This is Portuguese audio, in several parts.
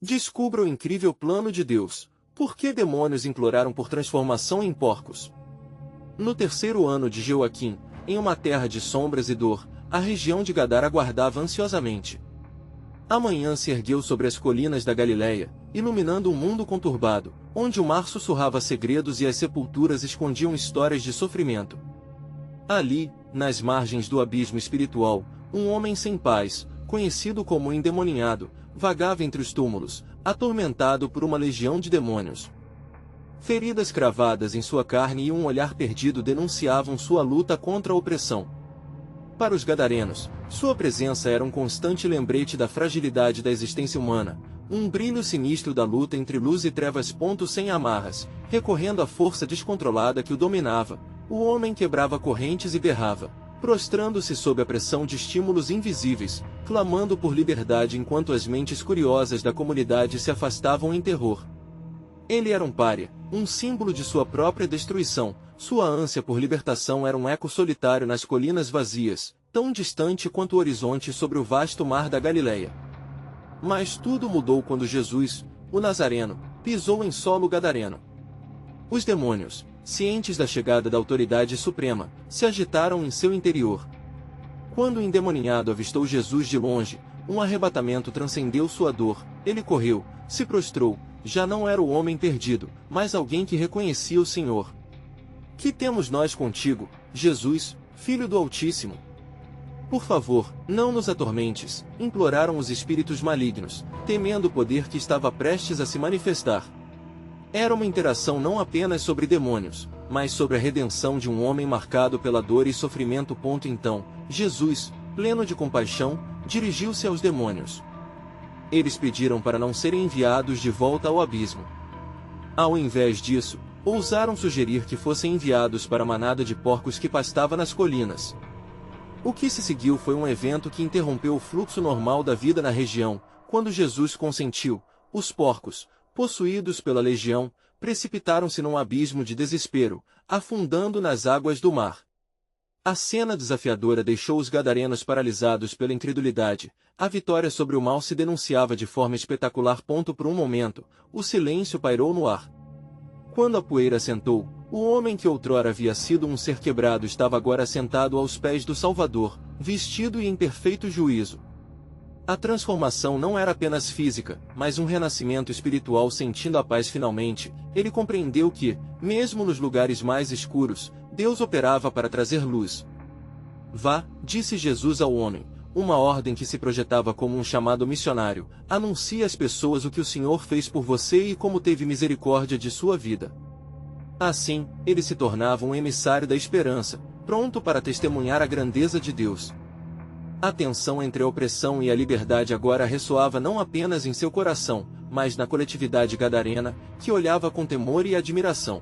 Descubra o incrível plano de Deus. Por que demônios imploraram por transformação em porcos? No terceiro ano de Joaquim, em uma terra de sombras e dor, a região de Gadara aguardava ansiosamente. A manhã se ergueu sobre as colinas da Galileia, iluminando um mundo conturbado, onde o mar sussurrava segredos e as sepulturas escondiam histórias de sofrimento. Ali, nas margens do abismo espiritual, um homem sem paz, conhecido como o endemoninhado, vagava entre os túmulos, atormentado por uma legião de demônios. Feridas cravadas em sua carne e um olhar perdido denunciavam sua luta contra a opressão. Para os gadarenos, sua presença era um constante lembrete da fragilidade da existência humana, um brilho sinistro da luta entre luz e trevas. Sem amarras, recorrendo à força descontrolada que o dominava, o homem quebrava correntes e berrava, prostrando-se sob a pressão de estímulos invisíveis, clamando por liberdade enquanto as mentes curiosas da comunidade se afastavam em terror. Ele era um pária, um símbolo de sua própria destruição. Sua ânsia por libertação era um eco solitário nas colinas vazias, tão distante quanto o horizonte sobre o vasto mar da Galileia. Mas tudo mudou quando Jesus, o Nazareno, pisou em solo gadareno. Os demônios, cientes da chegada da autoridade suprema, se agitaram em seu interior. Quando o endemoninhado avistou Jesus de longe, um arrebatamento transcendeu sua dor. Ele correu, se prostrou. Já não era o homem perdido, mas alguém que reconhecia o Senhor. Que temos nós contigo, Jesus, Filho do Altíssimo? Por favor, não nos atormentes, imploraram os espíritos malignos, temendo o poder que estava prestes a se manifestar. Era uma interação não apenas sobre demônios, mas sobre a redenção de um homem marcado pela dor e sofrimento. Então, Jesus, pleno de compaixão, dirigiu-se aos demônios. Eles pediram para não serem enviados de volta ao abismo. Ao invés disso, ousaram sugerir que fossem enviados para a manada de porcos que pastava nas colinas. O que se seguiu foi um evento que interrompeu o fluxo normal da vida na região. Quando Jesus consentiu, os porcos, possuídos pela legião, precipitaram-se num abismo de desespero, afundando nas águas do mar. A cena desafiadora deixou os gadarenos paralisados pela incredulidade. A vitória sobre o mal se denunciava de forma espetacular. Por um momento, o silêncio pairou no ar. Quando a poeira assentou, o homem que outrora havia sido um ser quebrado estava agora sentado aos pés do Salvador, vestido e em perfeito juízo. A transformação não era apenas física, mas um renascimento espiritual. Sentindo a paz finalmente, ele compreendeu que, mesmo nos lugares mais escuros, Deus operava para trazer luz. Vá, disse Jesus ao homem, uma ordem que se projetava como um chamado missionário, anuncie às pessoas o que o Senhor fez por você e como teve misericórdia de sua vida. Assim, ele se tornava um emissário da esperança, pronto para testemunhar a grandeza de Deus. A tensão entre a opressão e a liberdade agora ressoava não apenas em seu coração, mas na coletividade gadarena, que olhava com temor e admiração.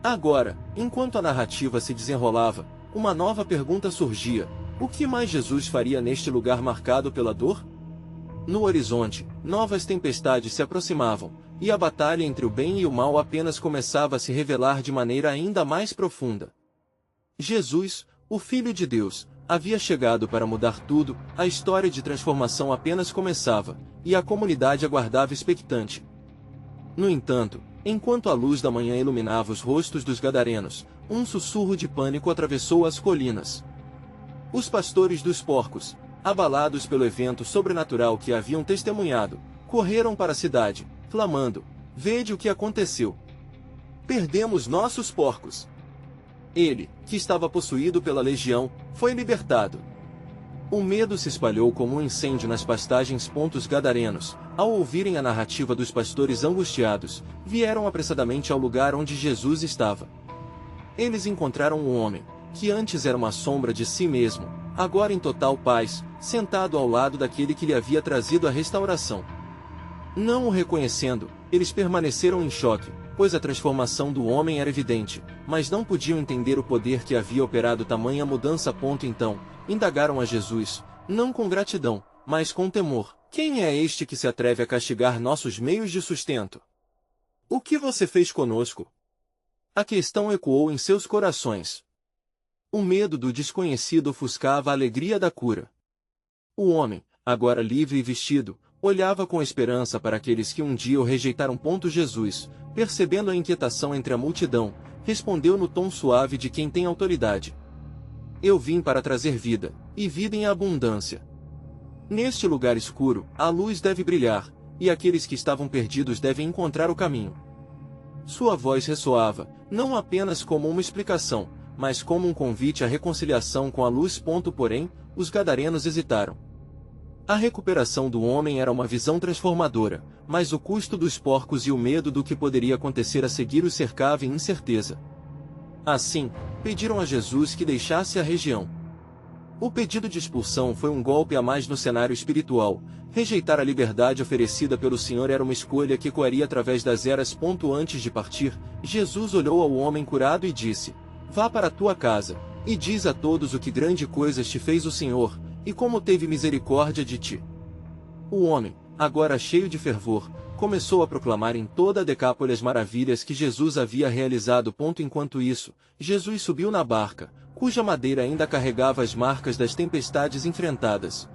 Agora, enquanto a narrativa se desenrolava, uma nova pergunta surgia: o que mais Jesus faria neste lugar marcado pela dor? No horizonte, novas tempestades se aproximavam, e a batalha entre o bem e o mal apenas começava a se revelar de maneira ainda mais profunda. Jesus, o Filho de Deus, havia chegado para mudar tudo. A história de transformação apenas começava, e a comunidade aguardava expectante. No entanto, enquanto a luz da manhã iluminava os rostos dos gadarenos, um sussurro de pânico atravessou as colinas. Os pastores dos porcos, abalados pelo evento sobrenatural que haviam testemunhado, correram para a cidade, clamando: "Vede o que aconteceu! Perdemos nossos porcos!" Ele, que estava possuído pela legião, foi libertado. O medo se espalhou como um incêndio nas pastagens. Os gadarenos, ao ouvirem a narrativa dos pastores angustiados, vieram apressadamente ao lugar onde Jesus estava. Eles encontraram um homem, que antes era uma sombra de si mesmo, agora em total paz, sentado ao lado daquele que lhe havia trazido a restauração. Não o reconhecendo, eles permaneceram em choque, pois a transformação do homem era evidente, mas não podiam entender o poder que havia operado tamanha mudança. Então, indagaram a Jesus, não com gratidão, mas com temor: "Quem é este que se atreve a castigar nossos meios de sustento? O que você fez conosco?" A questão ecoou em seus corações. O medo do desconhecido ofuscava a alegria da cura. O homem, agora livre e vestido, Olhava com esperança para aqueles que um dia o rejeitaram. Jesus, percebendo a inquietação entre a multidão, respondeu no tom suave de quem tem autoridade: Eu vim para trazer vida, e vida em abundância. Neste lugar escuro, a luz deve brilhar, e aqueles que estavam perdidos devem encontrar o caminho. Sua voz ressoava, não apenas como uma explicação, mas como um convite à reconciliação com a luz. Porém, os gadarenos hesitaram. A recuperação do homem era uma visão transformadora, mas o custo dos porcos e o medo do que poderia acontecer a seguir os cercava em incerteza. Assim, pediram a Jesus que deixasse a região. O pedido de expulsão foi um golpe a mais no cenário espiritual. Rejeitar a liberdade oferecida pelo Senhor era uma escolha que ecoaria através das eras. Antes de partir, Jesus olhou ao homem curado e disse: Vá para a tua casa, e diz a todos o que grande coisas te fez o Senhor, e como teve misericórdia de ti. O homem, agora cheio de fervor, começou a proclamar em toda a Decápole as maravilhas que Jesus havia realizado. Enquanto isso, Jesus subiu na barca, cuja madeira ainda carregava as marcas das tempestades enfrentadas.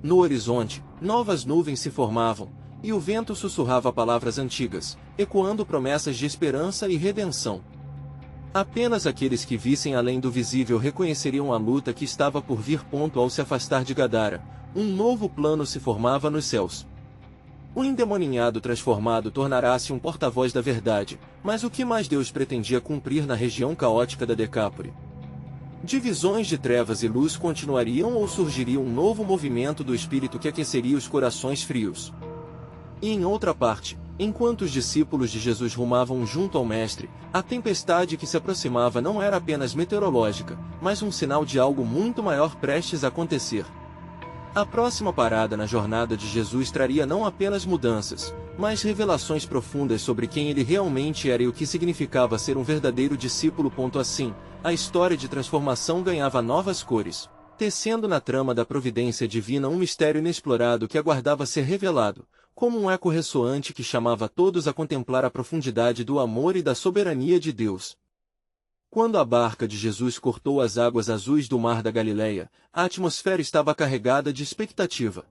No horizonte, novas nuvens se formavam, e o vento sussurrava palavras antigas, ecoando promessas de esperança e redenção. Apenas aqueles que vissem além do visível reconheceriam a luta que estava por vir. Ao se afastar de Gadara, um novo plano se formava nos céus. O endemoninhado transformado tornará-se um porta-voz da verdade, mas o que mais Deus pretendia cumprir na região caótica da Decápole? Divisões de trevas e luz continuariam ou surgiria um novo movimento do Espírito que aqueceria os corações frios? E em outra parte, enquanto os discípulos de Jesus rumavam junto ao Mestre, a tempestade que se aproximava não era apenas meteorológica, mas um sinal de algo muito maior prestes a acontecer. A próxima parada na jornada de Jesus traria não apenas mudanças, mas revelações profundas sobre quem ele realmente era e o que significava ser um verdadeiro discípulo. Assim, a história de transformação ganhava novas cores, tecendo na trama da providência divina um mistério inexplorado que aguardava ser revelado, como um eco ressoante que chamava todos a contemplar a profundidade do amor e da soberania de Deus. Quando a barca de Jesus cortou as águas azuis do mar da Galileia, a atmosfera estava carregada de expectativa.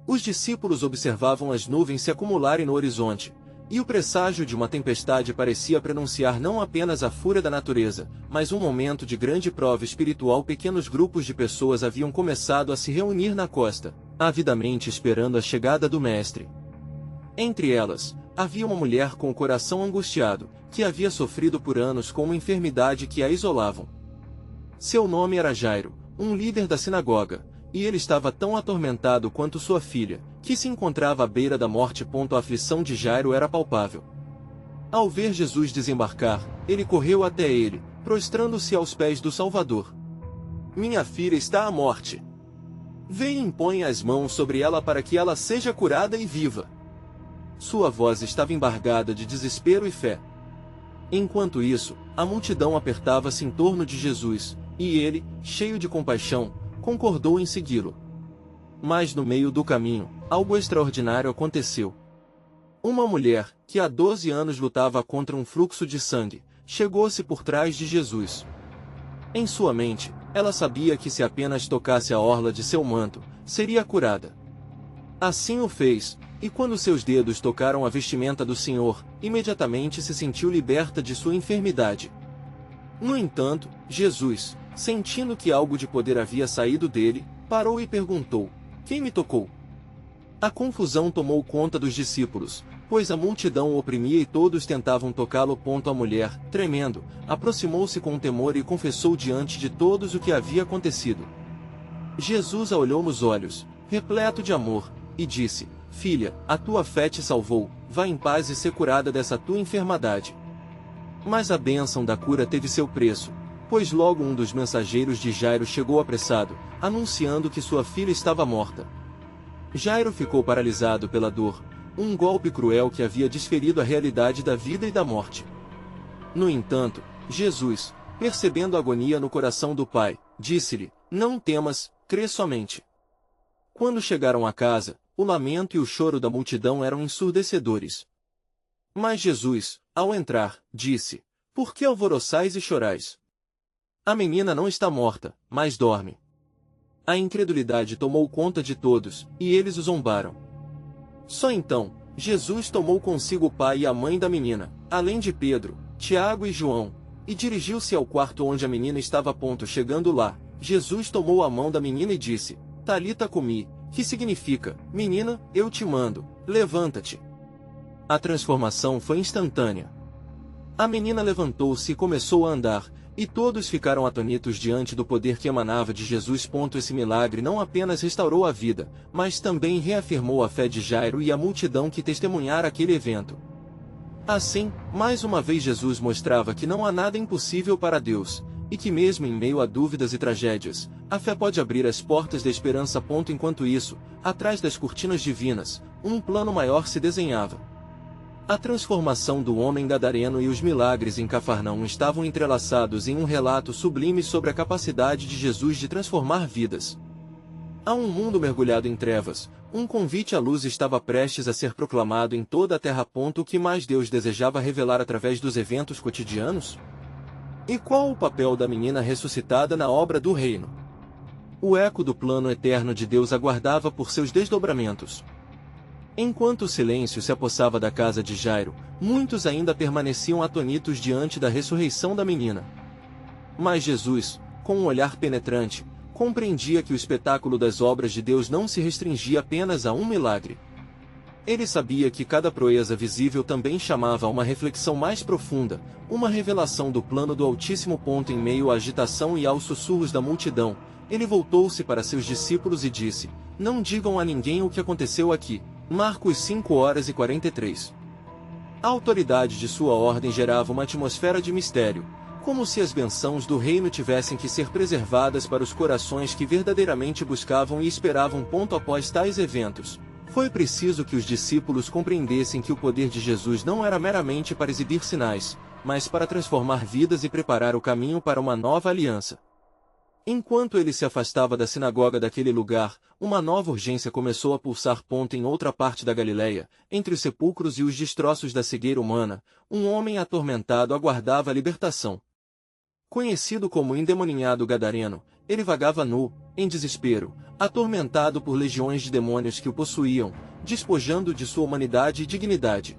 Os discípulos observavam as nuvens se acumularem no horizonte, e o presságio de uma tempestade parecia prenunciar não apenas a fúria da natureza, mas um momento de grande prova espiritual. Pequenos grupos de pessoas haviam começado a se reunir na costa, avidamente esperando a chegada do Mestre. Entre elas, havia uma mulher com o coração angustiado, que havia sofrido por anos com uma enfermidade que a isolavam. Seu nome era Jairo, um líder da sinagoga, e ele estava tão atormentado quanto sua filha, que se encontrava à beira da morte. A aflição de Jairo era palpável. Ao ver Jesus desembarcar, ele correu até ele, prostrando-se aos pés do Salvador. Minha filha está à morte. Venha e impõe as mãos sobre ela para que ela seja curada e viva. Sua voz estava embargada de desespero e fé. Enquanto isso, a multidão apertava-se em torno de Jesus, e ele, cheio de compaixão, concordou em segui-lo. Mas no meio do caminho, algo extraordinário aconteceu. Uma mulher, que há 12 anos lutava contra um fluxo de sangue, chegou-se por trás de Jesus. Em sua mente, ela sabia que se apenas tocasse a orla de seu manto, seria curada. Assim o fez, e quando seus dedos tocaram a vestimenta do Senhor, imediatamente se sentiu liberta de sua enfermidade. No entanto, Jesus, sentindo que algo de poder havia saído dele, parou e perguntou: Quem me tocou? A confusão tomou conta dos discípulos, pois a multidão o oprimia e todos tentavam tocá-lo. A mulher, tremendo, aproximou-se com temor e confessou diante de todos o que havia acontecido. Jesus a olhou nos olhos, repleto de amor, e disse: Filha, a tua fé te salvou, vá em paz e ser curada dessa tua enfermidade. Mas a bênção da cura teve seu preço, pois logo um dos mensageiros de Jairo chegou apressado, anunciando que sua filha estava morta. Jairo ficou paralisado pela dor, um golpe cruel que havia desferido a realidade da vida e da morte. No entanto, Jesus, percebendo a agonia no coração do pai, disse-lhe: Não temas, crê somente. Quando chegaram à casa, o lamento e o choro da multidão eram ensurdecedores. Mas Jesus, ao entrar, disse: Por que alvoroçais e chorais? A menina não está morta, mas dorme. A incredulidade tomou conta de todos, e eles o zombaram. Só então, Jesus tomou consigo o pai e a mãe da menina, além de Pedro, Tiago e João, e dirigiu-se ao quarto onde a menina estava a ponto. Chegando lá, Jesus tomou a mão da menina e disse: Talita cumi, que significa: Menina, eu te mando, levanta-te. A transformação foi instantânea. A menina levantou-se e começou a andar, e todos ficaram atônitos diante do poder que emanava de Jesus. Esse milagre não apenas restaurou a vida, mas também reafirmou a fé de Jairo e a multidão que testemunhara aquele evento. Assim, mais uma vez Jesus mostrava que não há nada impossível para Deus, e que mesmo em meio a dúvidas e tragédias, a fé pode abrir as portas da esperança. Enquanto isso, atrás das cortinas divinas, um plano maior se desenhava. A transformação do homem gadareno e os milagres em Cafarnaum estavam entrelaçados em um relato sublime sobre a capacidade de Jesus de transformar vidas. Há um mundo mergulhado em trevas, um convite à luz estava prestes a ser proclamado em toda a terra. O que mais Deus desejava revelar através dos eventos cotidianos? E qual o papel da menina ressuscitada na obra do reino? O eco do plano eterno de Deus aguardava por seus desdobramentos. Enquanto o silêncio se apossava da casa de Jairo, muitos ainda permaneciam atônitos diante da ressurreição da menina. Mas Jesus, com um olhar penetrante, compreendia que o espetáculo das obras de Deus não se restringia apenas a um milagre. Ele sabia que cada proeza visível também chamava a uma reflexão mais profunda, uma revelação do plano do Altíssimo. Em meio à agitação e aos sussurros da multidão, ele voltou-se para seus discípulos e disse: Não digam a ninguém o que aconteceu aqui. Marcos 5:43. A autoridade de sua ordem gerava uma atmosfera de mistério, como se as bênçãos do reino tivessem que ser preservadas para os corações que verdadeiramente buscavam e esperavam. Após tais eventos, foi preciso que os discípulos compreendessem que o poder de Jesus não era meramente para exibir sinais, mas para transformar vidas e preparar o caminho para uma nova aliança. Enquanto ele se afastava da sinagoga daquele lugar, uma nova urgência começou a pulsar. Em outra parte da Galileia, entre os sepulcros e os destroços da cegueira humana, um homem atormentado aguardava a libertação. Conhecido como endemoninhado gadareno, ele vagava nu, em desespero, atormentado por legiões de demônios que o possuíam, despojando de sua humanidade e dignidade.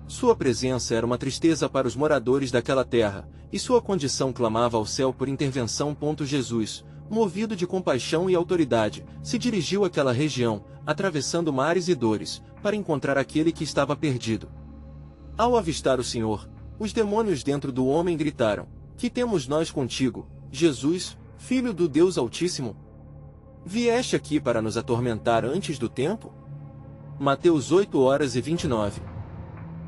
Sua presença era uma tristeza para os moradores daquela terra, e sua condição clamava ao céu por intervenção. Jesus, movido de compaixão e autoridade, se dirigiu àquela região, atravessando mares e dores, para encontrar aquele que estava perdido. Ao avistar o Senhor, os demônios dentro do homem gritaram: Que temos nós contigo, Jesus, Filho do Deus Altíssimo? Vieste aqui para nos atormentar antes do tempo? Mateus 8:29.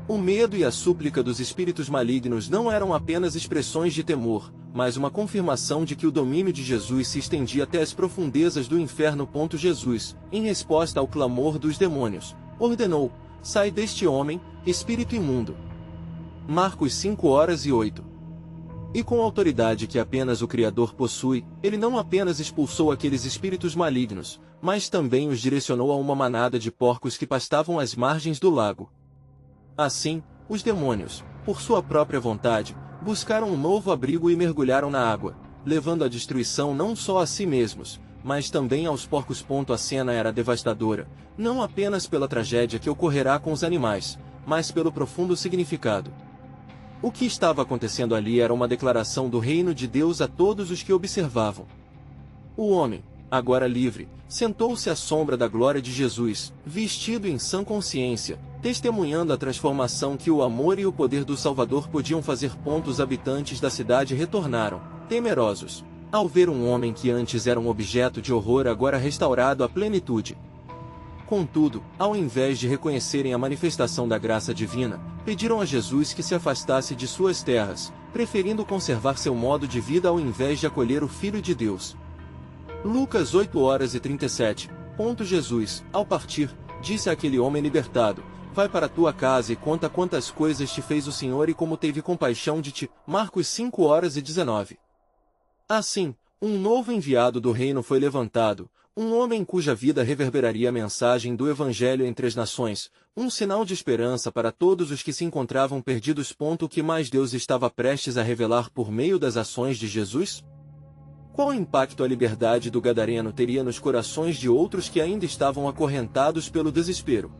O medo e a súplica dos espíritos malignos não eram apenas expressões de temor, mas uma confirmação de que o domínio de Jesus se estendia até as profundezas do inferno. Jesus, em resposta ao clamor dos demônios, ordenou: Sai deste homem, espírito imundo. Marcos 5:08. E com a autoridade que apenas o Criador possui, ele não apenas expulsou aqueles espíritos malignos, mas também os direcionou a uma manada de porcos que pastavam às margens do lago. Assim, os demônios, por sua própria vontade, buscaram um novo abrigo e mergulharam na água, levando à destruição não só a si mesmos, mas também aos porcos. A cena era devastadora, não apenas pela tragédia que ocorrerá com os animais, mas pelo profundo significado. O que estava acontecendo ali era uma declaração do reino de Deus a todos os que observavam. O homem, agora livre, sentou-se à sombra da glória de Jesus, vestido em sã consciência, testemunhando a transformação que o amor e o poder do Salvador podiam fazer. Os habitantes da cidade retornaram, temerosos, ao ver um homem que antes era um objeto de horror agora restaurado à plenitude. Contudo, ao invés de reconhecerem a manifestação da graça divina, pediram a Jesus que se afastasse de suas terras, preferindo conservar seu modo de vida ao invés de acolher o Filho de Deus. Lucas 8:37. Jesus, ao partir, disse àquele homem libertado: Vai para a tua casa e conta quantas coisas te fez o Senhor e como teve compaixão de ti. Marcos 5:19. Assim, um novo enviado do reino foi levantado, um homem cuja vida reverberaria a mensagem do Evangelho entre as nações, um sinal de esperança para todos os que se encontravam perdidos. O que mais Deus estava prestes a revelar por meio das ações de Jesus? Qual impacto a liberdade do gadareno teria nos corações de outros que ainda estavam acorrentados pelo desespero?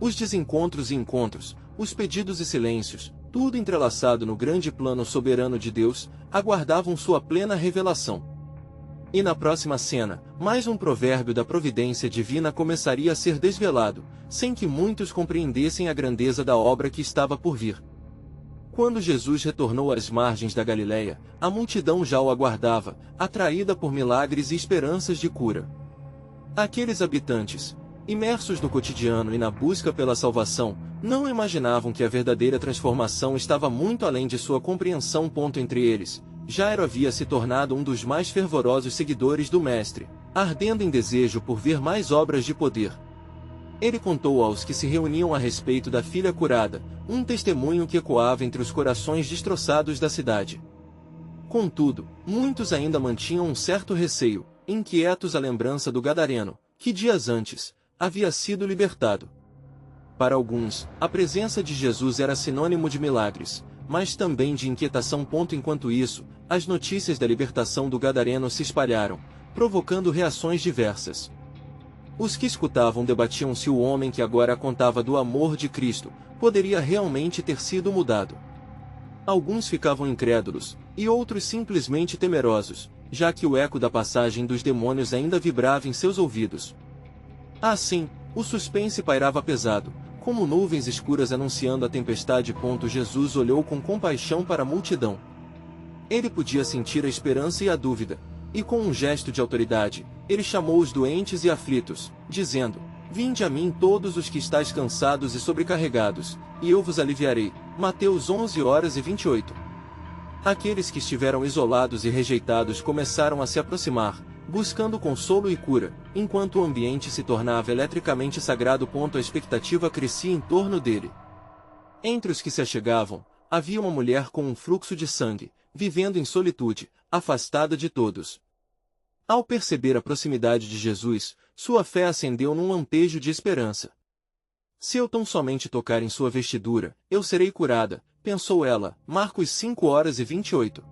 Os desencontros e encontros, os pedidos e silêncios, tudo entrelaçado no grande plano soberano de Deus, aguardavam sua plena revelação. E na próxima cena, mais um provérbio da providência divina começaria a ser desvelado, sem que muitos compreendessem a grandeza da obra que estava por vir. Quando Jesus retornou às margens da Galileia, a multidão já o aguardava, atraída por milagres e esperanças de cura. Aqueles habitantes, imersos no cotidiano e na busca pela salvação, não imaginavam que a verdadeira transformação estava muito além de sua compreensão. Entre eles, Jairo havia se tornado um dos mais fervorosos seguidores do Mestre, ardendo em desejo por ver mais obras de poder. Ele contou aos que se reuniam a respeito da filha curada, um testemunho que ecoava entre os corações destroçados da cidade. Contudo, muitos ainda mantinham um certo receio, inquietos à lembrança do gadareno, que dias antes havia sido libertado. Para alguns, a presença de Jesus era sinônimo de milagres, mas também de inquietação. Enquanto isso, as notícias da libertação do gadareno se espalharam, provocando reações diversas. Os que escutavam debatiam se o homem que agora contava do amor de Cristo poderia realmente ter sido mudado. Alguns ficavam incrédulos, e outros simplesmente temerosos, já que o eco da passagem dos demônios ainda vibrava em seus ouvidos. Assim, o suspense pairava pesado, como nuvens escuras anunciando a tempestade. Jesus olhou com compaixão para a multidão. Ele podia sentir a esperança e a dúvida, e com um gesto de autoridade, ele chamou os doentes e aflitos, dizendo: Vinde a mim todos os que estáis cansados e sobrecarregados, e eu vos aliviarei. Mateus 11h28. Aqueles que estiveram isolados e rejeitados começaram a se aproximar, buscando consolo e cura, enquanto o ambiente se tornava eletricamente sagrado. A expectativa crescia em torno dele. Entre os que se achegavam, havia uma mulher com um fluxo de sangue, vivendo em solitude, afastada de todos. Ao perceber a proximidade de Jesus, sua fé acendeu num lampejo de esperança. Se eu tão somente tocar em sua vestidura, eu serei curada, pensou ela. Marcos 5h28.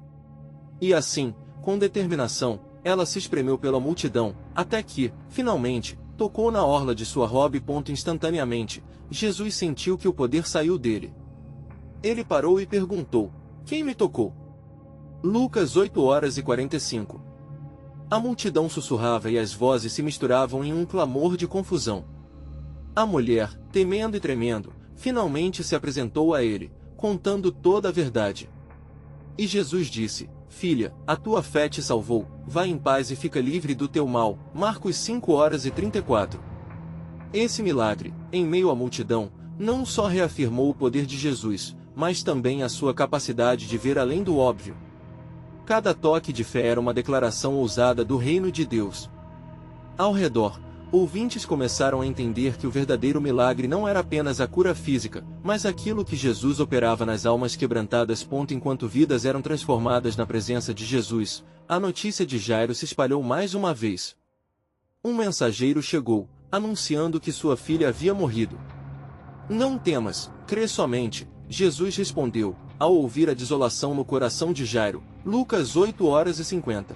E assim, com determinação, ela se espremeu pela multidão, até que, finalmente, tocou na orla de sua robe. Instantaneamente, Jesus sentiu que o poder saiu dele. Ele parou e perguntou: Quem me tocou? Lucas 8h45. A multidão sussurrava e as vozes se misturavam em um clamor de confusão. A mulher, temendo e tremendo, finalmente se apresentou a ele, contando toda a verdade. E Jesus disse: Filha, a tua fé te salvou, vai em paz e fica livre do teu mal. Marcos 5h34. Esse milagre, em meio à multidão, não só reafirmou o poder de Jesus, mas também a sua capacidade de ver além do óbvio. Cada toque de fé era uma declaração ousada do reino de Deus. Ao redor, ouvintes começaram a entender que o verdadeiro milagre não era apenas a cura física, mas aquilo que Jesus operava nas almas quebrantadas. Enquanto vidas eram transformadas na presença de Jesus, a notícia de Jairo se espalhou mais uma vez. Um mensageiro chegou, anunciando que sua filha havia morrido. Não temas, crê somente, Jesus respondeu, ao ouvir a desolação no coração de Jairo. Lucas 8h50.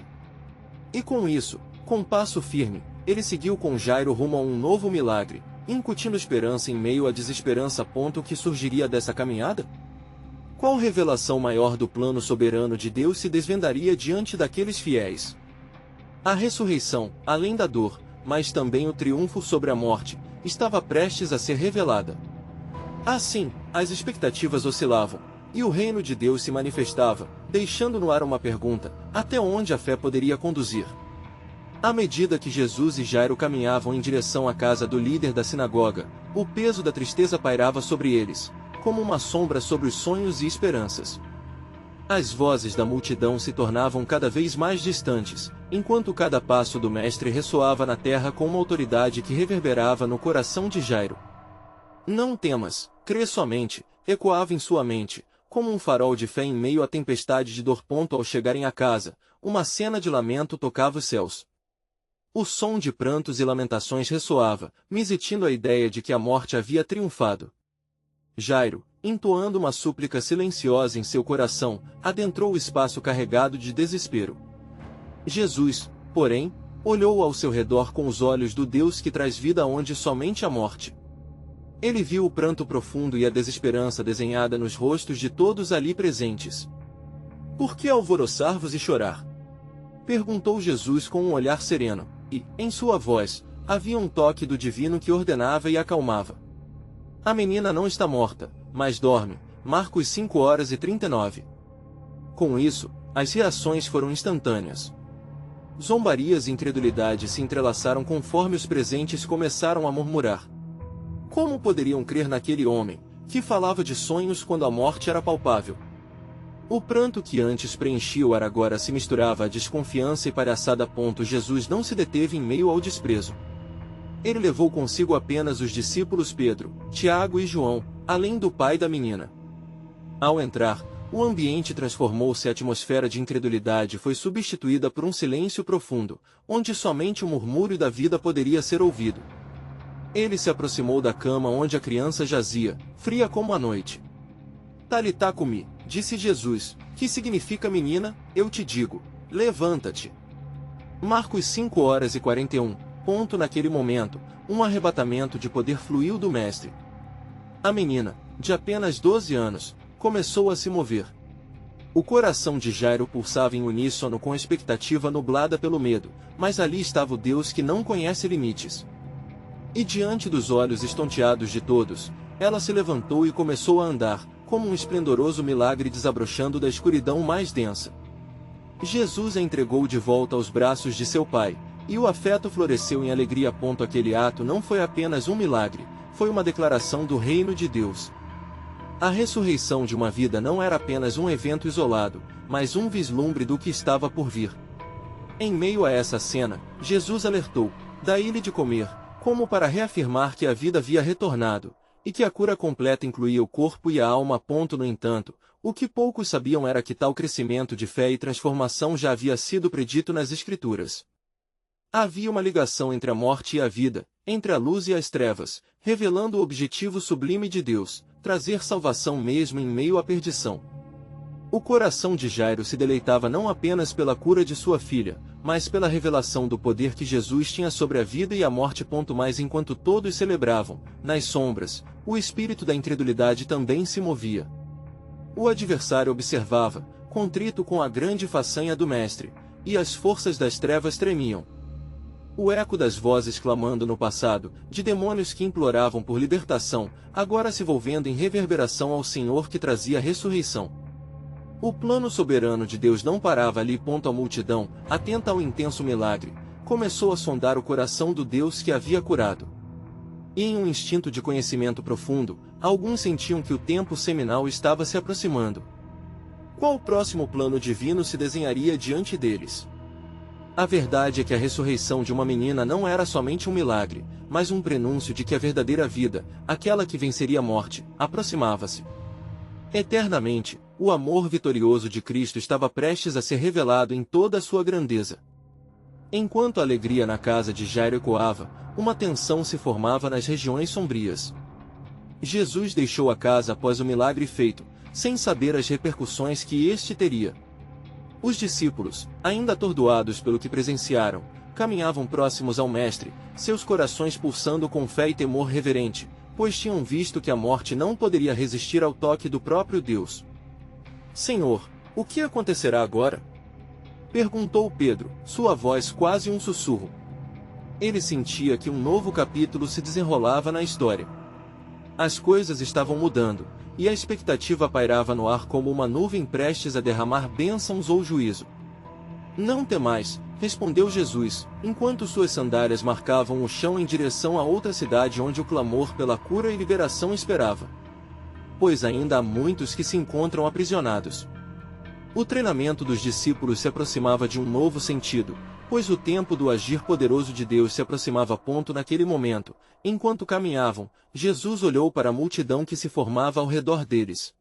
E com isso, com passo firme, ele seguiu com Jairo rumo a um novo milagre, incutindo esperança em meio à desesperança. O que surgiria dessa caminhada? Qual revelação maior do plano soberano de Deus se desvendaria diante daqueles fiéis? A ressurreição, além da dor, mas também o triunfo sobre a morte, estava prestes a ser revelada. Assim, as expectativas oscilavam, e o reino de Deus se manifestava, deixando no ar uma pergunta: até onde a fé poderia conduzir? À medida que Jesus e Jairo caminhavam em direção à casa do líder da sinagoga, o peso da tristeza pairava sobre eles, como uma sombra sobre os sonhos e esperanças. As vozes da multidão se tornavam cada vez mais distantes, enquanto cada passo do Mestre ressoava na terra com uma autoridade que reverberava no coração de Jairo. Não temas, crê somente, ecoava em sua mente, como um farol de fé em meio à tempestade de dor. Ao chegarem à casa, uma cena de lamento tocava os céus. O som de prantos e lamentações ressoava, mizitindo a ideia de que a morte havia triunfado. Jairo, entoando uma súplica silenciosa em seu coração, adentrou o espaço carregado de desespero. Jesus, porém, olhou ao seu redor com os olhos do Deus que traz vida onde somente a morte. Ele viu o pranto profundo e a desesperança desenhada nos rostos de todos ali presentes. Por que alvoroçar-vos e chorar? Perguntou Jesus com um olhar sereno, e, em sua voz, havia um toque do divino que ordenava e acalmava. A menina não está morta, mas dorme. Marcos 5:39. Com isso, as reações foram instantâneas. Zombarias e incredulidade se entrelaçaram conforme os presentes começaram a murmurar. Como poderiam crer naquele homem, que falava de sonhos quando a morte era palpável? O pranto que antes preenchia o ar agora se misturava à desconfiança e palhaçada. Jesus não se deteve em meio ao desprezo. Ele levou consigo apenas os discípulos Pedro, Tiago e João, além do pai da menina. Ao entrar, o ambiente transformou-se e a atmosfera de incredulidade foi substituída por um silêncio profundo, onde somente o murmúrio da vida poderia ser ouvido. Ele se aproximou da cama onde a criança jazia, fria como a noite. Talitá cumi, disse Jesus, que significa menina, eu te digo, levanta-te. Marcos 5:41. Naquele momento, um arrebatamento de poder fluiu do mestre. A menina, de apenas 12 anos, começou a se mover. O coração de Jairo pulsava em uníssono com a expectativa nublada pelo medo, mas ali estava o Deus que não conhece limites. E diante dos olhos estonteados de todos, ela se levantou e começou a andar, como um esplendoroso milagre desabrochando da escuridão mais densa. Jesus a entregou de volta aos braços de seu pai, e o afeto floresceu em alegria. Aquele ato não foi apenas um milagre, foi uma declaração do reino de Deus. A ressurreição de uma vida não era apenas um evento isolado, mas um vislumbre do que estava por vir. Em meio a essa cena, Jesus alertou: dai-lhe de comer, como para reafirmar que a vida havia retornado, e que a cura completa incluía o corpo e a alma. No entanto, o que poucos sabiam era que tal crescimento de fé e transformação já havia sido predito nas Escrituras. Havia uma ligação entre a morte e a vida, entre a luz e as trevas, revelando o objetivo sublime de Deus, trazer salvação mesmo em meio à perdição. O coração de Jairo se deleitava não apenas pela cura de sua filha, mas pela revelação do poder que Jesus tinha sobre a vida e a morte. Mas enquanto todos celebravam, nas sombras, o espírito da incredulidade também se movia. O adversário observava, contrito com a grande façanha do mestre, e as forças das trevas tremiam. O eco das vozes clamando no passado, de demônios que imploravam por libertação, agora se volvendo em reverberação ao Senhor que trazia a ressurreição. O plano soberano de Deus não parava ali. A multidão, atenta ao intenso milagre, começou a sondar o coração do Deus que havia curado. E em um instinto de conhecimento profundo, alguns sentiam que o tempo seminal estava se aproximando. Qual o próximo plano divino se desenharia diante deles? A verdade é que a ressurreição de uma menina não era somente um milagre, mas um prenúncio de que a verdadeira vida, aquela que venceria a morte, aproximava-se. Eternamente, o amor vitorioso de Cristo estava prestes a ser revelado em toda a sua grandeza. Enquanto a alegria na casa de Jairo ecoava, uma tensão se formava nas regiões sombrias. Jesus deixou a casa após o milagre feito, sem saber as repercussões que este teria. Os discípulos, ainda atordoados pelo que presenciaram, caminhavam próximos ao Mestre, seus corações pulsando com fé e temor reverente, pois tinham visto que a morte não poderia resistir ao toque do próprio Deus. Senhor, o que acontecerá agora? Perguntou Pedro, sua voz quase um sussurro. Ele sentia que um novo capítulo se desenrolava na história. As coisas estavam mudando, e a expectativa pairava no ar como uma nuvem prestes a derramar bênçãos ou juízo. Não temais, respondeu Jesus, enquanto suas sandálias marcavam o chão em direção a outra cidade onde o clamor pela cura e liberação esperava. Pois ainda há muitos que se encontram aprisionados. O treinamento dos discípulos se aproximava de um novo sentido, pois o tempo do agir poderoso de Deus se aproximava. Naquele momento, enquanto caminhavam, Jesus olhou para a multidão que se formava ao redor deles.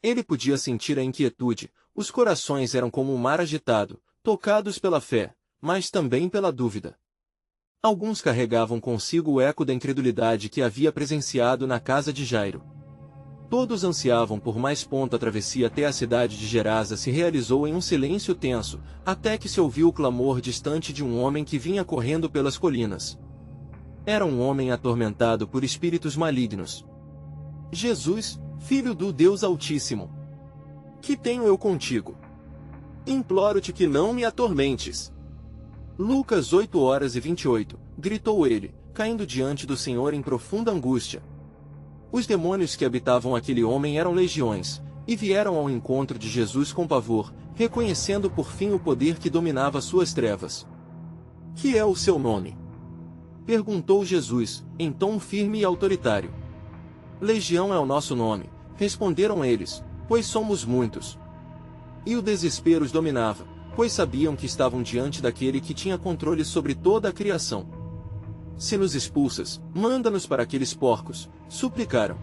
Ele podia sentir a inquietude, os corações eram como um mar agitado, tocados pela fé, mas também pela dúvida. Alguns carregavam consigo o eco da incredulidade que havia presenciado na casa de Jairo. Todos ansiavam por mais. A travessia até a cidade de Gerasa se realizou em um silêncio tenso, até que se ouviu o clamor distante de um homem que vinha correndo pelas colinas. Era um homem atormentado por espíritos malignos. Jesus, Filho do Deus Altíssimo, que tenho eu contigo? Imploro-te que não me atormentes. Lucas 8h28, gritou ele, caindo diante do Senhor em profunda angústia. Os demônios que habitavam aquele homem eram legiões, e vieram ao encontro de Jesus com pavor, reconhecendo por fim o poder que dominava suas trevas. Que é o seu nome? Perguntou Jesus, em tom firme e autoritário. Legião é o nosso nome, responderam eles, pois somos muitos. E o desespero os dominava, pois sabiam que estavam diante daquele que tinha controle sobre toda a criação. Se nos expulsas, manda-nos para aqueles porcos, suplicaram.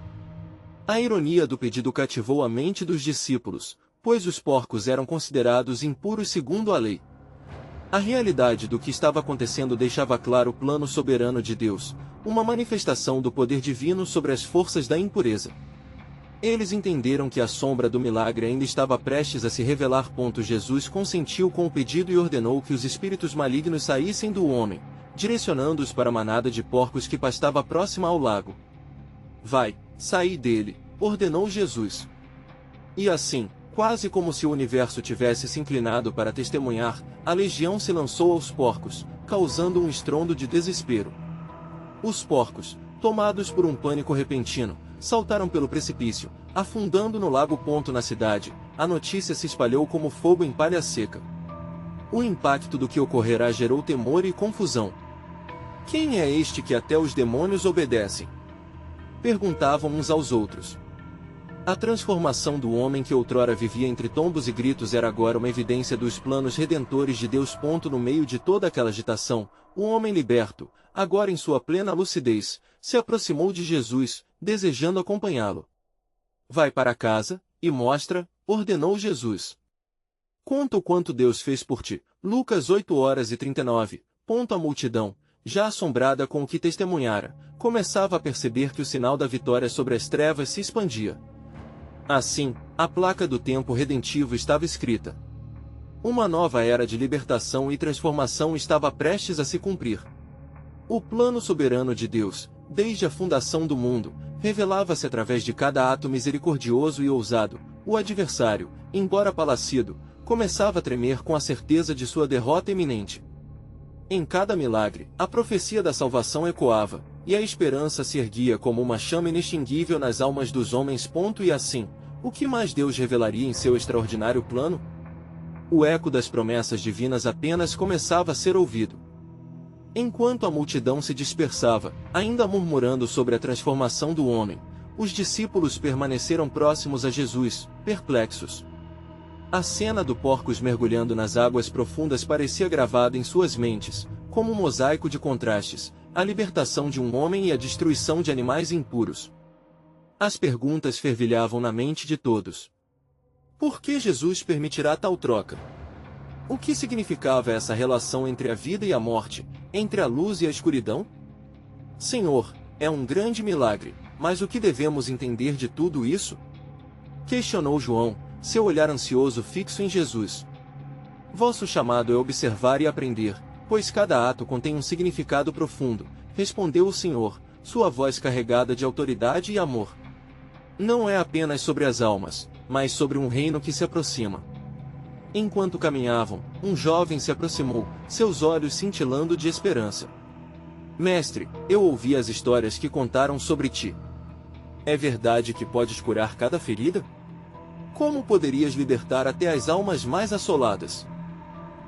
A ironia do pedido cativou a mente dos discípulos, pois os porcos eram considerados impuros segundo a lei. A realidade do que estava acontecendo deixava claro o plano soberano de Deus, uma manifestação do poder divino sobre as forças da impureza. Eles entenderam que a sombra do milagre ainda estava prestes a se revelar. Jesus consentiu com o pedido e ordenou que os espíritos malignos saíssem do homem, direcionando-os para a manada de porcos que pastava próxima ao lago. Vai, saí dele, ordenou Jesus. E assim, quase como se o universo tivesse se inclinado para testemunhar, a legião se lançou aos porcos, causando um estrondo de desespero. Os porcos, tomados por um pânico repentino, saltaram pelo precipício, afundando no lago. Na cidade, a notícia se espalhou como fogo em palha seca. O impacto do que ocorrerá gerou temor e confusão. Quem é este que até os demônios obedecem? Perguntavam uns aos outros. A transformação do homem que outrora vivia entre tombos e gritos era agora uma evidência dos planos redentores de Deus. No meio de toda aquela agitação, o homem liberto, agora em sua plena lucidez, se aproximou de Jesus, desejando acompanhá-lo. Vai para casa, e mostra, ordenou Jesus. Conta o quanto Deus fez por ti. Lucas 8h39. A multidão, já assombrada com o que testemunhara, começava a perceber que o sinal da vitória sobre as trevas se expandia. Assim, a placa do tempo redentivo estava escrita. Uma nova era de libertação e transformação estava prestes a se cumprir. O plano soberano de Deus, desde a fundação do mundo, revelava-se através de cada ato misericordioso e ousado. O adversário, embora palacido, começava a tremer com a certeza de sua derrota iminente. Em cada milagre, a profecia da salvação ecoava, e a esperança se erguia como uma chama inextinguível nas almas dos homens. E assim, o que mais Deus revelaria em seu extraordinário plano? O eco das promessas divinas apenas começava a ser ouvido. Enquanto a multidão se dispersava, ainda murmurando sobre a transformação do homem, os discípulos permaneceram próximos a Jesus, perplexos. A cena do porcos mergulhando nas águas profundas parecia gravada em suas mentes, como um mosaico de contrastes, a libertação de um homem e a destruição de animais impuros. As perguntas fervilhavam na mente de todos. Por que Jesus permitirá tal troca? O que significava essa relação entre a vida e a morte, entre a luz e a escuridão? Senhor, é um grande milagre, mas o que devemos entender de tudo isso? Questionou João, seu olhar ansioso fixo em Jesus. Vosso chamado é observar e aprender, pois cada ato contém um significado profundo, respondeu o Senhor, sua voz carregada de autoridade e amor. Não é apenas sobre as almas, mas sobre um reino que se aproxima. Enquanto caminhavam, um jovem se aproximou, seus olhos cintilando de esperança. Mestre, eu ouvi as histórias que contaram sobre ti. É verdade que podes curar cada ferida? Como poderias libertar até as almas mais assoladas?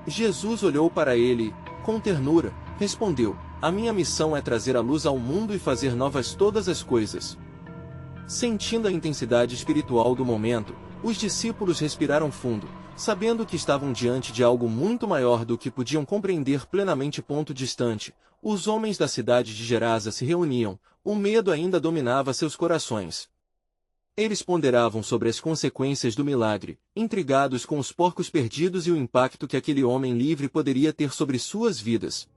Jesus olhou para ele e, com ternura, respondeu: a minha missão é trazer a luz ao mundo e fazer novas todas as coisas. Sentindo a intensidade espiritual do momento, os discípulos respiraram fundo, sabendo que estavam diante de algo muito maior do que podiam compreender plenamente. Distante, os homens da cidade de Gerasa se reuniam, o medo ainda dominava seus corações. Eles ponderavam sobre as consequências do milagre, intrigados com os porcos perdidos e o impacto que aquele homem livre poderia ter sobre suas vidas.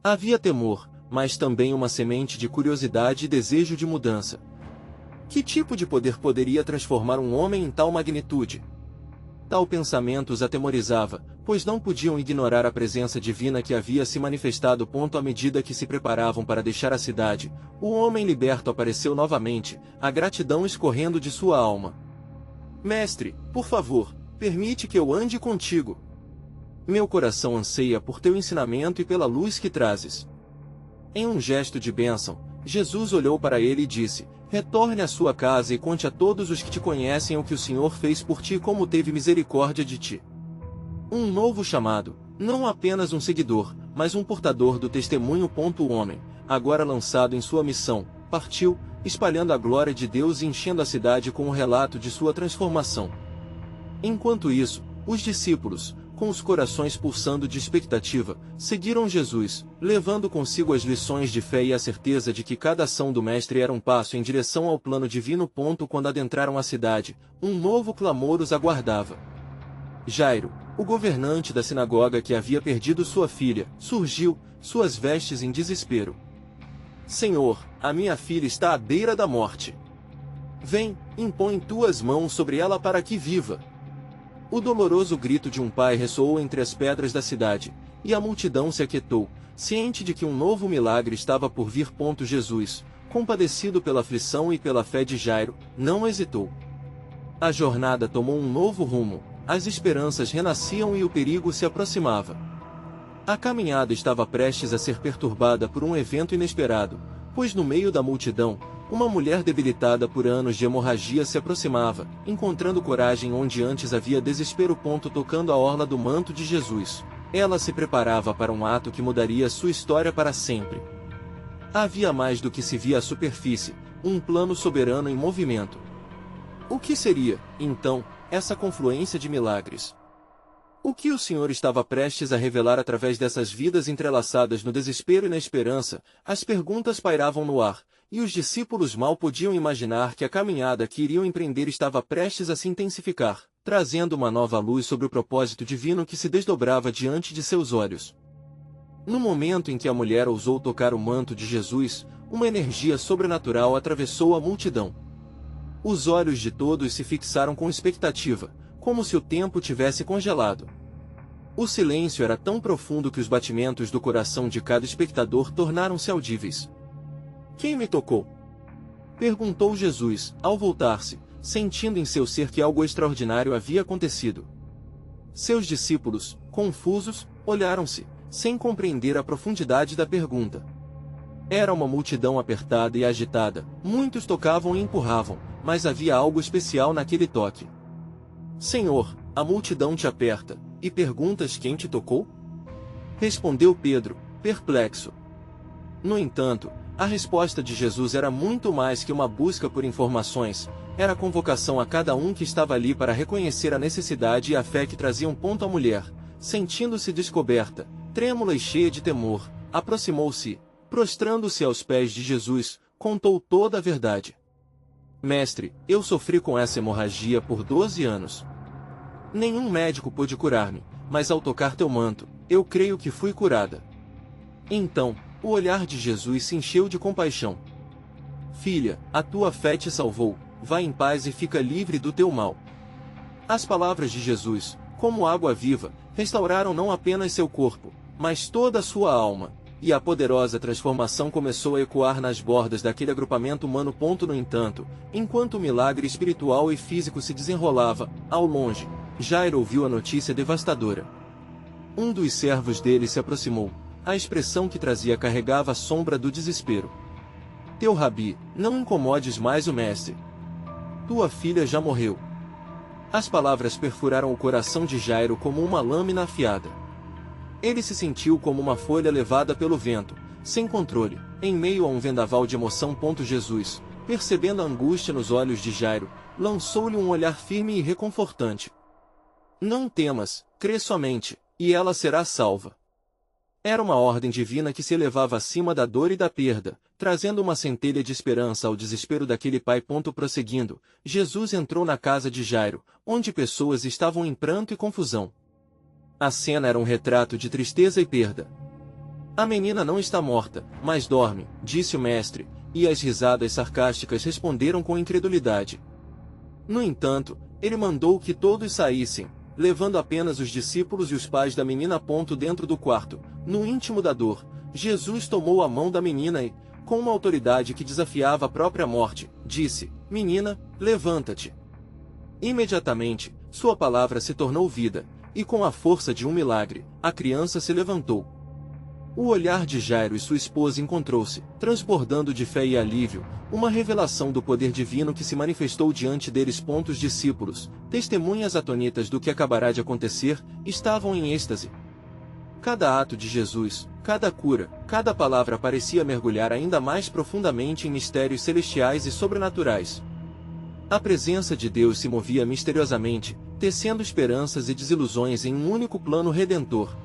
Havia temor, mas também uma semente de curiosidade e desejo de mudança. Que tipo de poder poderia transformar um homem em tal magnitude? Tal pensamento os atemorizava, pois não podiam ignorar a presença divina que havia se manifestado. À medida que se preparavam para deixar a cidade, o homem liberto apareceu novamente, a gratidão escorrendo de sua alma. Mestre, por favor, permite que eu ande contigo. Meu coração anseia por teu ensinamento e pela luz que trazes. Em um gesto de bênção, Jesus olhou para ele e disse: retorne à sua casa e conte a todos os que te conhecem o que o Senhor fez por ti e como teve misericórdia de ti. Um novo chamado, não apenas um seguidor, mas um portador do testemunho. O homem, agora lançado em sua missão, partiu, espalhando a glória de Deus e enchendo a cidade com o relato de sua transformação. Enquanto isso, os discípulos, com os corações pulsando de expectativa, seguiram Jesus, levando consigo as lições de fé e a certeza de que cada ação do Mestre era um passo em direção ao plano divino. Quando adentraram a cidade, um novo clamor os aguardava. Jairo, o governante da sinagoga que havia perdido sua filha, surgiu, suas vestes em desespero. Senhor, a minha filha está à beira da morte. Vem, impõe tuas mãos sobre ela para que viva. O doloroso grito de um pai ressoou entre as pedras da cidade, e a multidão se aquietou, ciente de que um novo milagre estava por vir. Jesus, compadecido pela aflição e pela fé de Jairo, não hesitou. A jornada tomou um novo rumo, as esperanças renasciam e o perigo se aproximava. A caminhada estava prestes a ser perturbada por um evento inesperado, pois no meio da multidão, uma mulher debilitada por anos de hemorragia se aproximava, encontrando coragem onde antes havia desespero. Tocando a orla do manto de Jesus, ela se preparava para um ato que mudaria sua história para sempre. Havia mais do que se via à superfície, um plano soberano em movimento. O que seria, então, essa confluência de milagres? O que o Senhor estava prestes a revelar através dessas vidas entrelaçadas no desespero e na esperança? As perguntas pairavam no ar, e os discípulos mal podiam imaginar que a caminhada que iriam empreender estava prestes a se intensificar, trazendo uma nova luz sobre o propósito divino que se desdobrava diante de seus olhos. No momento em que a mulher ousou tocar o manto de Jesus, uma energia sobrenatural atravessou a multidão. Os olhos de todos se fixaram com expectativa, como se o tempo tivesse congelado. O silêncio era tão profundo que os batimentos do coração de cada espectador tornaram-se audíveis. Quem me tocou? Perguntou Jesus, ao voltar-se, sentindo em seu ser que algo extraordinário havia acontecido. Seus discípulos, confusos, olharam-se, sem compreender a profundidade da pergunta. Era uma multidão apertada e agitada, muitos tocavam e empurravam, mas havia algo especial naquele toque. Senhor, a multidão te aperta, e perguntas quem te tocou? Respondeu Pedro, perplexo. No entanto, a resposta de Jesus era muito mais que uma busca por informações, era a convocação a cada um que estava ali para reconhecer a necessidade e a fé que traziam. A mulher, sentindo-se descoberta, trêmula e cheia de temor, aproximou-se, prostrando-se aos pés de Jesus, contou toda a verdade. Mestre, eu sofri com essa hemorragia por 12 anos. Nenhum médico pôde curar-me, mas ao tocar teu manto, eu creio que fui curada. Então, o olhar de Jesus se encheu de compaixão. Filha, a tua fé te salvou, vai em paz e fica livre do teu mal. As palavras de Jesus, como água viva, restauraram não apenas seu corpo, mas toda a sua alma, e a poderosa transformação começou a ecoar nas bordas daquele agrupamento humano. No entanto, enquanto o milagre espiritual e físico se desenrolava, ao longe, Jairo ouviu a notícia devastadora. Um dos servos dele se aproximou. A expressão que trazia carregava a sombra do desespero. Teu rabi, não incomodes mais o mestre. Tua filha já morreu. As palavras perfuraram o coração de Jairo como uma lâmina afiada. Ele se sentiu como uma folha levada pelo vento, sem controle, em meio a um vendaval de emoção. Jesus, percebendo a angústia nos olhos de Jairo, lançou-lhe um olhar firme e reconfortante. Não temas, crê somente, e ela será salva. Era uma ordem divina que se elevava acima da dor e da perda, trazendo uma centelha de esperança ao desespero daquele pai. Prosseguindo, Jesus entrou na casa de Jairo, onde pessoas estavam em pranto e confusão. A cena era um retrato de tristeza e perda. A menina não está morta, mas dorme, disse o mestre, e as risadas sarcásticas responderam com incredulidade. No entanto, ele mandou que todos saíssem, levando apenas os discípulos e os pais da menina. Dentro do quarto, no íntimo da dor, Jesus tomou a mão da menina e, com uma autoridade que desafiava a própria morte, disse: Menina, levanta-te. Imediatamente, sua palavra se tornou vida, e com a força de um milagre, a criança se levantou. O olhar de Jairo e sua esposa encontrou-se, transbordando de fé e alívio, uma revelação do poder divino que se manifestou diante deles. Os discípulos, testemunhas atônitas do que acabará de acontecer, estavam em êxtase. Cada ato de Jesus, cada cura, cada palavra parecia mergulhar ainda mais profundamente em mistérios celestiais e sobrenaturais. A presença de Deus se movia misteriosamente, tecendo esperanças e desilusões em um único plano redentor.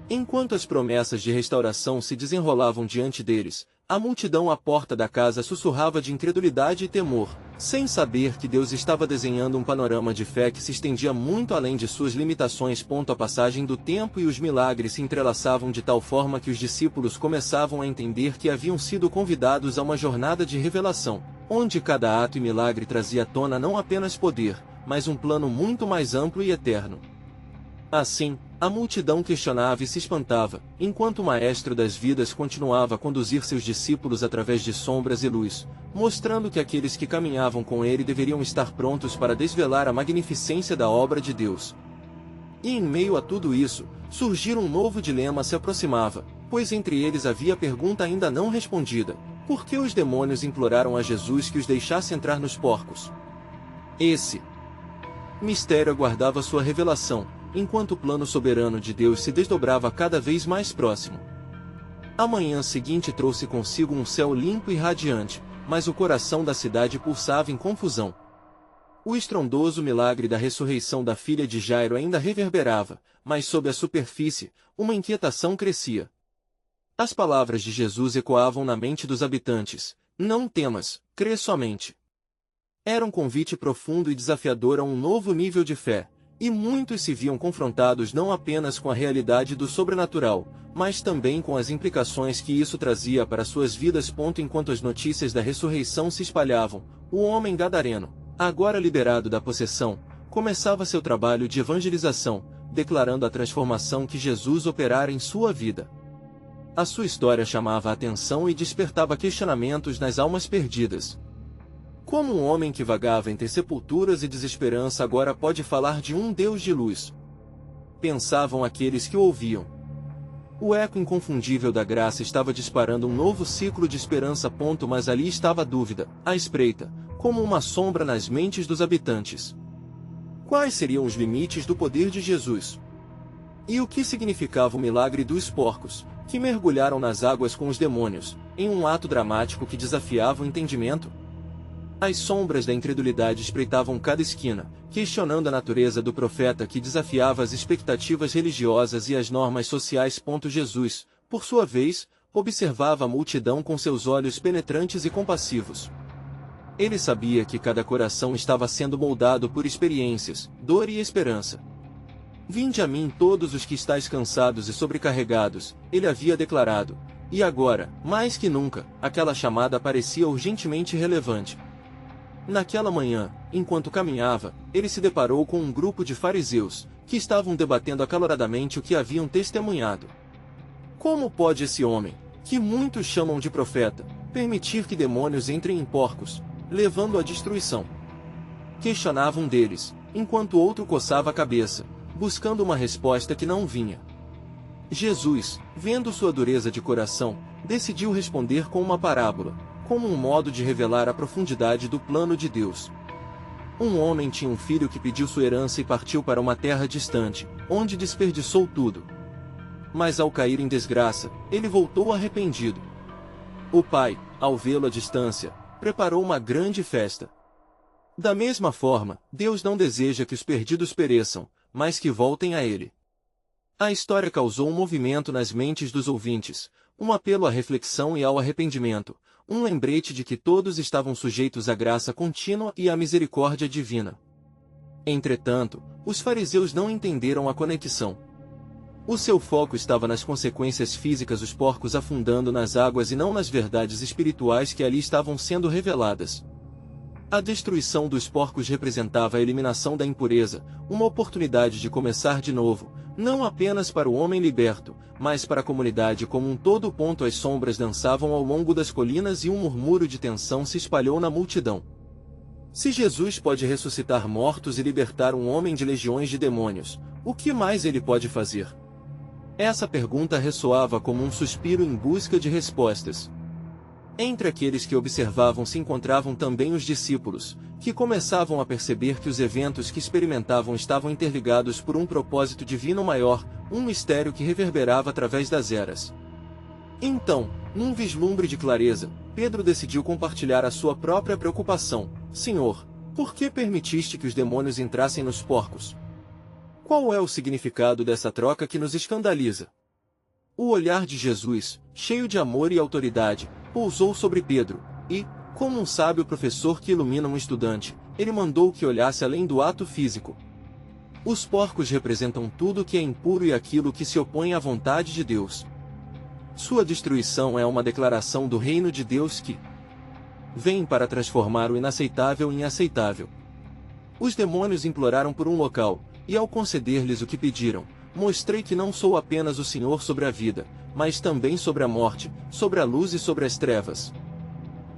Enquanto as promessas de restauração se desenrolavam diante deles, a multidão à porta da casa sussurrava de incredulidade e temor, sem saber que Deus estava desenhando um panorama de fé que se estendia muito além de suas limitações. A passagem do tempo e os milagres se entrelaçavam de tal forma que os discípulos começavam a entender que haviam sido convidados a uma jornada de revelação, onde cada ato e milagre trazia à tona não apenas poder, mas um plano muito mais amplo e eterno. Assim, a multidão questionava e se espantava, enquanto o Maestro das Vidas continuava a conduzir seus discípulos através de sombras e luz, mostrando que aqueles que caminhavam com ele deveriam estar prontos para desvelar a magnificência da obra de Deus. E em meio a tudo isso, surgir um novo dilema se aproximava, pois entre eles havia a pergunta ainda não respondida: por que os demônios imploraram a Jesus que os deixasse entrar nos porcos? Esse mistério aguardava sua revelação, enquanto o plano soberano de Deus se desdobrava cada vez mais próximo. A manhã seguinte trouxe consigo um céu limpo e radiante, mas o coração da cidade pulsava em confusão. O estrondoso milagre da ressurreição da filha de Jairo ainda reverberava, mas sob a superfície, uma inquietação crescia. As palavras de Jesus ecoavam na mente dos habitantes: não temas, crê somente. Era um convite profundo e desafiador a um novo nível de fé, e muitos se viam confrontados não apenas com a realidade do sobrenatural, mas também com as implicações que isso trazia para suas vidas. Enquanto as notícias da ressurreição se espalhavam, o homem gadareno, agora liberado da possessão, começava seu trabalho de evangelização, declarando a transformação que Jesus operara em sua vida. A sua história chamava a atenção e despertava questionamentos nas almas perdidas. Como um homem que vagava entre sepulturas e desesperança agora pode falar de um Deus de luz? Pensavam aqueles que o ouviam. O eco inconfundível da graça estava disparando um novo ciclo de esperança. Mas ali estava a dúvida, à espreita, como uma sombra nas mentes dos habitantes. Quais seriam os limites do poder de Jesus? E o que significava o milagre dos porcos, que mergulharam nas águas com os demônios, em um ato dramático que desafiava o entendimento? As sombras da incredulidade espreitavam cada esquina, questionando a natureza do profeta que desafiava as expectativas religiosas e as normas sociais. Jesus, por sua vez, observava a multidão com seus olhos penetrantes e compassivos. Ele sabia que cada coração estava sendo moldado por experiências, dor e esperança. Vinde a mim todos os que estáis cansados e sobrecarregados, ele havia declarado, e agora, mais que nunca, aquela chamada parecia urgentemente relevante. Naquela manhã, enquanto caminhava, ele se deparou com um grupo de fariseus, que estavam debatendo acaloradamente o que haviam testemunhado. Como pode esse homem, que muitos chamam de profeta, permitir que demônios entrem em porcos, levando à destruição? Questionava um deles, enquanto outro coçava a cabeça, buscando uma resposta que não vinha. Jesus, vendo sua dureza de coração, decidiu responder com uma parábola, como um modo de revelar a profundidade do plano de Deus. Um homem tinha um filho que pediu sua herança e partiu para uma terra distante, onde desperdiçou tudo. Mas ao cair em desgraça, ele voltou arrependido. O pai, ao vê-lo à distância, preparou uma grande festa. Da mesma forma, Deus não deseja que os perdidos pereçam, mas que voltem a Ele. A história causou um movimento nas mentes dos ouvintes, um apelo à reflexão e ao arrependimento, um lembrete de que todos estavam sujeitos à graça contínua e à misericórdia divina. Entretanto, os fariseus não entenderam a conexão. O seu foco estava nas consequências físicas, os porcos afundando nas águas, e não nas verdades espirituais que ali estavam sendo reveladas. A destruição dos porcos representava a eliminação da impureza, uma oportunidade de começar de novo, não apenas para o homem liberto, mas para a comunidade como um todo. As sombras dançavam ao longo das colinas e um murmúrio de tensão se espalhou na multidão. Se Jesus pode ressuscitar mortos e libertar um homem de legiões de demônios, o que mais ele pode fazer? Essa pergunta ressoava como um suspiro em busca de respostas. Entre aqueles que observavam se encontravam também os discípulos, que começavam a perceber que os eventos que experimentavam estavam interligados por um propósito divino maior, um mistério que reverberava através das eras. Então, num vislumbre de clareza, Pedro decidiu compartilhar a sua própria preocupação. Senhor, por que permitiste que os demônios entrassem nos porcos? Qual é o significado dessa troca que nos escandaliza? O olhar de Jesus, cheio de amor e autoridade, pousou sobre Pedro, e, como um sábio professor que ilumina um estudante, ele mandou que olhasse além do ato físico. Os porcos representam tudo que é impuro e aquilo que se opõe à vontade de Deus. Sua destruição é uma declaração do reino de Deus que vem para transformar o inaceitável em aceitável. Os demônios imploraram por um local, e ao conceder-lhes o que pediram, mostrei que não sou apenas o Senhor sobre a vida, mas também sobre a morte, sobre a luz e sobre as trevas.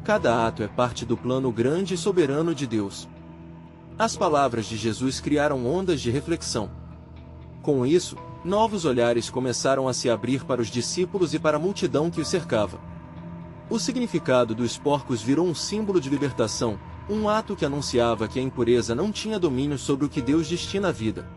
Cada ato é parte do plano grande e soberano de Deus. As palavras de Jesus criaram ondas de reflexão. Com isso, novos olhares começaram a se abrir para os discípulos e para a multidão que os cercava. O significado dos porcos virou um símbolo de libertação, um ato que anunciava que a impureza não tinha domínio sobre o que Deus destina à vida.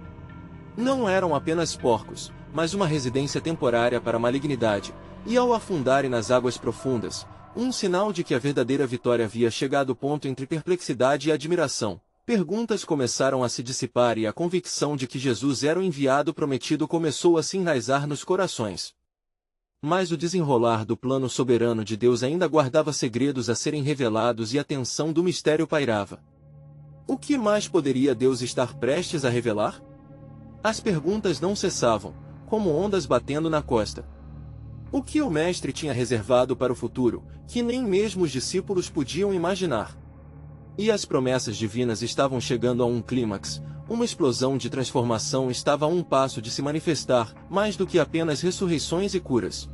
Não eram apenas porcos, mas uma residência temporária para a malignidade, e ao afundarem nas águas profundas, um sinal de que a verdadeira vitória havia chegado. Entre perplexidade e admiração, perguntas começaram a se dissipar e a convicção de que Jesus era o enviado prometido começou a se enraizar nos corações. Mas o desenrolar do plano soberano de Deus ainda guardava segredos a serem revelados e a tensão do mistério pairava. O que mais poderia Deus estar prestes a revelar? As perguntas não cessavam, como ondas batendo na costa. O que o Mestre tinha reservado para o futuro, que nem mesmo os discípulos podiam imaginar? E as promessas divinas estavam chegando a um clímax, uma explosão de transformação estava a um passo de se manifestar, mais do que apenas ressurreições e curas.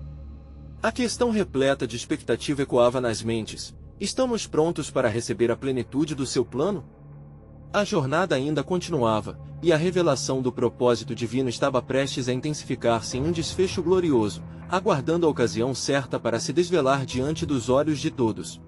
A questão repleta de expectativa ecoava nas mentes: estamos prontos para receber a plenitude do seu plano? A jornada ainda continuava, e a revelação do propósito divino estava prestes a intensificar-se em um desfecho glorioso, aguardando a ocasião certa para se desvelar diante dos olhos de todos.